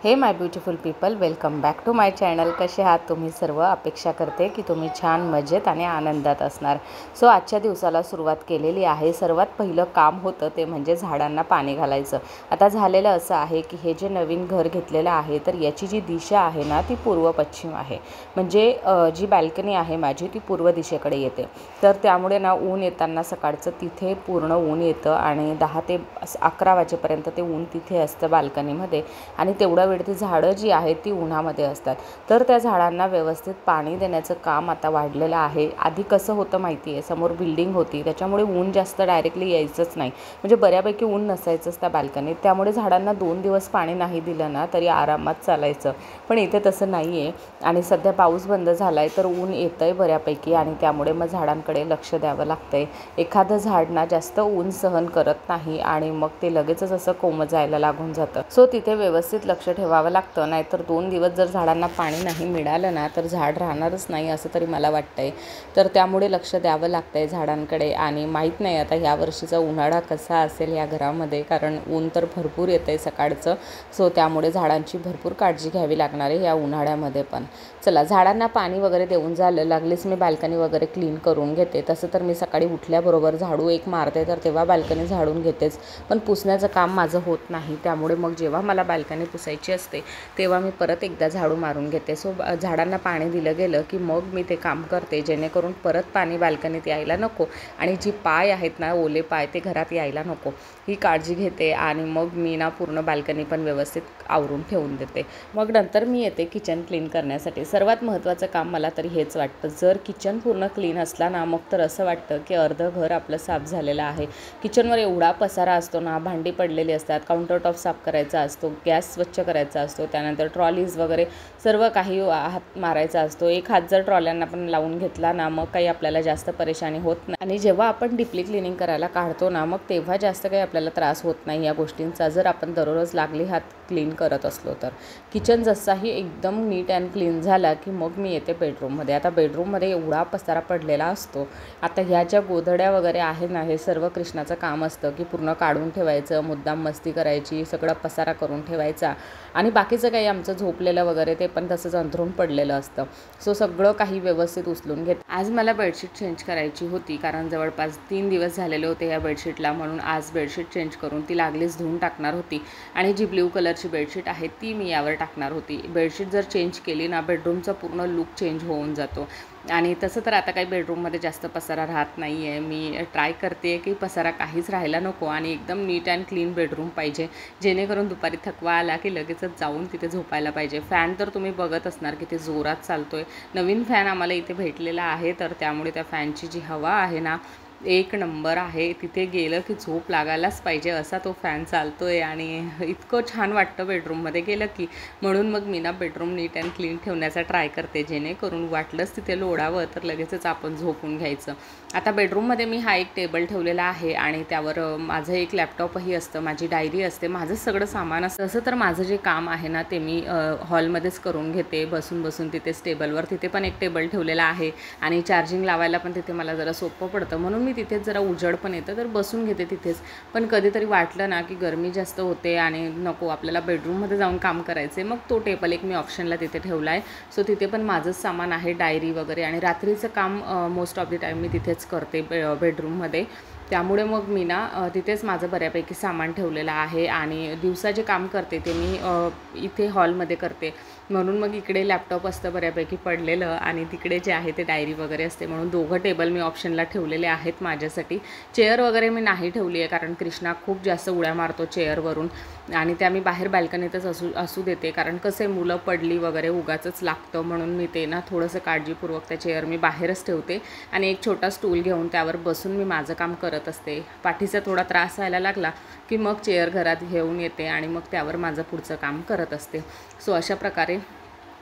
हे my beautiful people, welcome back to my channel. कसे आहात तुम्ही सर्व? अपेक्षा करते की तुम्ही छान मजेत आणि आनंदात असणार. सो आजच्या दिवसाला सुरुवात केलेली आहे. सर्वात पहिलं काम होतं ते म्हणजे झाडांना पाणी घालायचं. आता झालेलं असं आहे की हे जे नवीन घर घेतलेलं आहे तर याची जी दिशा आहे ना ती पूर्व पश्चिम आहे. म्हणजे जी बॅल्कनी आहे माझी ती पूर्व दिशेकडे येते. तर त्यामुळे ना ऊन येताना सकाळचं तिथे पूर्ण ऊन येतं आणि 10 ते 11 वाजेपर्यंत ते ऊन तिथे असतं बाल्कनीमध्ये. आणि तेवढा वेळ ती झाडं जी आहेत ती उन्हामध्ये असतात. तर त्या झाडांना व्यवस्थित पाणी देण्याचं काम आता वाढलेलं आहे. आधी कसं होतं माहिती आहे, समोर बिल्डिंग होती त्याच्यामुळे ऊन जास्त डायरेक्टली यायचंच नाही. म्हणजे बऱ्यापैकी ऊन नसायचंच त्या बाल्कनीत. त्यामुळे झाडांना 2 दिवस पाणी नाही दिलं ना तरी आरामात चालायचं. पण इथे तसं नाही आहे आणि सध्या पाऊस बंद झाला आहे तर ऊन येतं आहे बऱ्यापैकी आणि त्यामुळे मग झाडांकडे लक्ष द्यावं लागतं आहे. एखादं झाड ना जास्त ऊन सहन करत नाही आणि मग ते लगेचच असं कोमेजायला लागून जातं. सो तिथे व्यवस्थित लक्ष ठेवावं लागतं. नाहीतर 2 दिवस जर झाडांना पाणी नाही मिळालं ना तर झाड राहणारच नाही असं तरी मला वाटतं आहे. तर त्यामुळे लक्ष द्यावं लागतं आहे झाडांकडे. आणि माहीत नाही आता ह्या वर्षीचा उन्हाळा कसा असेल या घरामध्ये, कारण ऊन तर भरपूर येतं आहे सकाळचं. सो त्यामुळे झाडांची भरपूर काळजी घ्यावी लागणार आहे या उन्हाळ्यामध्ये पण. चला, झाडांना पाणी वगैरे देऊन झालं, लागलीच मी बाल्कनी वगैरे क्लीन करून घेते. तसं तर मी सकाळी उठल्याबरोबर झाडू एक मारते तर तेव्हा बाल्कनी झाडून घेतेच. पण पुसण्याचं काम माझं होत नाही. त्यामुळे मग जेव्हा मला बाल्कनी पुसायची असते तेव्हा मी परत एकदा झाडू मारून घेते. सो झाडांना पाणी दिलं गेलं की मग मी ते काम करते, जेणेकरून परत पाणी बाल्कनीत यायला नको आणि जी पाय आहेत ना ओले पाय ते घरात यायला नको ही काळजी घेते. आणि मग मी ना पूर्ण बाल्कनी पण व्यवस्थित आवरून ठेवून देते. मग नंतर मी येते किचन क्लीन करण्यासाठी. सर्वात महत्त्वाचं काम मला तरी हेच वाटतं. जर किचन पूर्ण क्लीन असला ना मग तर असं वाटतं की अर्धं घर आपलं साफ झालेलं आहे. किचनवर एवढा पसारा असतो ना, भांडी पडलेली असतात, काउंटरटॉप साफ करायचा असतो, गॅस स्वच्छ करायचा असतो, त्यानंतर ट्रॉलीज वगैरे सर्व काही हात मारायचा असतो. एक हात जर ट्रॉल्यांना पण लावून घेतला ना मग काही आपल्याला जास्त परेशानी होत नाही. आणि जेव्हा आपण डीपली क्लिनिंग करायला काढतो ना मग तेव्हा जास्त काही आपल्याला त्रास होत नाही या गोष्टींचा, जर आपण दररोज लागली हात क्लीन करत असलो तर. किचन जसाही एकदम नीट अँड क्लीन झाला की मग मी येते बेडरूममध्ये. आता बेडरूममध्ये एवढा पसारा पडलेला असतो. आता ह्या ज्या गोधड्या वगैरे आहे ना हे सर्व कृष्णाचं काम असतं की पूर्ण काढून ठेवायचं, मुद्दाम मस्ती करायची, सगळं पसारा करून ठेवायचा. आणि बाकीचं काही आमचं झोपलेलं वगैरे ते पण तसंच अंथरून पडलेलं असतं. सो सगळं काही व्यवस्थित उचलून घेत. आज मला बेडशीट चेंज करायची होती कारण जवळपास 3 दिवस झालेले होते या बेडशीटला, म्हणून आज बेडशीट चेंज करून ती लागलीच धुवून टाकणार होती. आणि जी ब्ल्यू कलरची बेडशीट आहे ती मी यावर टाकणार होती. बेडशीट जर चेंज केली ना बेडरूमचा पूर्ण लुक चेंज होऊन जातो. आणि तसं तर आता काही बेडरूममध्ये जास्त पसारा राहत नाही आहे. मी ट्राय करते की पसारा काहीच राहायला नको आणि एकदम नीट अँड क्लीन बेडरूम पाहिजे, जेणेकरून दुपारी थकवा आला की लगेचच जाऊन तिथे झोपायला पाहिजे. फॅन तर तुम्ही बघत असणार किती जोरात चालतोय. नवीन फॅन आम्हाला इथे भेटलेला आहे तर त्यामुळे त्या फॅनची जी हवा आहे ना एक नंबर आहे. तिथे गेलं की झोप लागायलाच पाहिजे असा तो फॅन चालतोय आणि इतकं छान वाटतं बेडरूममध्ये गेलं की. म्हणून मग मी ना बेडरूम नीट अँड क्लीन ठेवण्याचा ट्राय करते, जेणेकरून वाटलंच तिथे लोडावं तर लगेचच आपण झोपून घ्यायचं. आता बेडरूममध्ये मी हा एक टेबल ठेवलेला आहे आणि त्यावर माझं एक लॅपटॉपही असतं, माझी डायरी असते, माझं सगळं सामान असतं. तसं तर माझं जे काम आहे ना ते मी हॉलमध्येच करून घेते, बसून बसून तिथेच टेबलवर. तिथे पण एक टेबल ठेवलेला आहे आणि चार्जिंग लावायला पण तिथे मला जरा सोपं पडतं, म्हणून मी तिथेच जरा उजेड पण येतं तर बसून घेते तिथेच. पण कधीतरी वाटलं ना की गरमी जास्त होते आणि नको आपल्याला बेडरूममध्ये जाऊन काम करायचे, मग तो टेबल एक मी ऑप्शनला तिथे ठेवला आहे. सो तिथे पण माझंच सामान आहे, डायरी वगैरे. आणि रात्रीचं काम मोस्ट ऑफ द टाईम मी तिथेच करते बेडरूममध्ये. त्यामुळे मग मी ना तिथेच माझं बऱ्यापैकी सामान ठेवलेलं आहे. आणि दिवसा जे काम करते ते मी इथे हॉलमध्ये करते, म्हणून मग इकडे लॅपटॉप असतं बऱ्यापैकी पडलेलं आणि तिकडे जे आहे ते डायरी वगैरे असते, म्हणून दोघं टेबल मी ऑप्शनला ठेवलेले आहेत माझ्यासाठी. चेअर वगैरे मी नाही ठेवली आहे कारण कृष्णा खूप जास्त उड्या मारतो चेअरवरून आणि त्या मी बाहेर बाल्कनीतच असू देते, कारण कसे मुलं पडली वगैरे उगाचच लागतं, म्हणून मी ते ना थोडंसं काळजीपूर्वक त्या चेअर मी बाहेरच ठेवते आणि एक छोटा स्टूल घेऊन त्यावर बसून मी माझं काम करत असते. पाठीचा थोडा त्रास व्हायला लागला की मग चेअर घरात घेऊन येते आणि मग त्यावर माझं पुढचं काम करत असते. सो अशा प्रकारे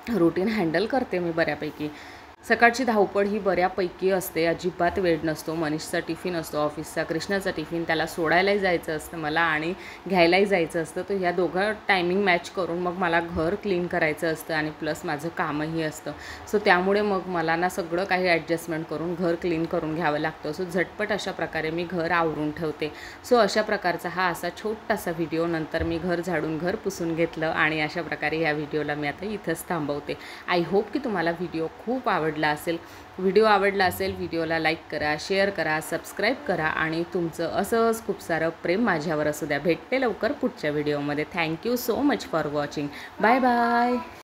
रूटीन हँडल करते मी बऱ्यापैकी. सकाळची धावपळ ही बऱ्यापैकी असते, अजिबात वेळ नसतो. मनीषचा टिफिन असतो ऑफिसचा, कृष्णाचा टिफिन, त्याला सोडायलाही जायचं असतं मला आणि घ्यायलाही जायचं असतं. तर ह्या दोघं टायमिंग मॅच करून मग मला घर क्लीन करायचं असतं आणि प्लस माझं कामही असतं. सो त्यामुळे मग मला ना सगळं काही ॲडजस्टमेंट करून घर क्लीन करून घ्यावं लागतं. सो झटपट अशा प्रकारे मी घर आवरून ठेवते. सो अशा प्रकारचा हा असा छोटासा व्हिडिओ. नंतर मी घर झाडून घर पुसून घेतलं आणि अशा प्रकारे ह्या व्हिडिओला मी आता इथंच थांबवते. आय होप की तुम्हाला व्हिडिओ खूप आवडला असेल. व्हिडिओ आवडला असेल, व्हिडिओला लाईक करा, शेअर करा, सबस्क्राईब करा आणि तुमचं असंच खूप सारं प्रेम माझ्यावर असू द्या. भेटते लवकर पुढच्या व्हिडिओमध्ये. Thank you so much for watching. Bye bye.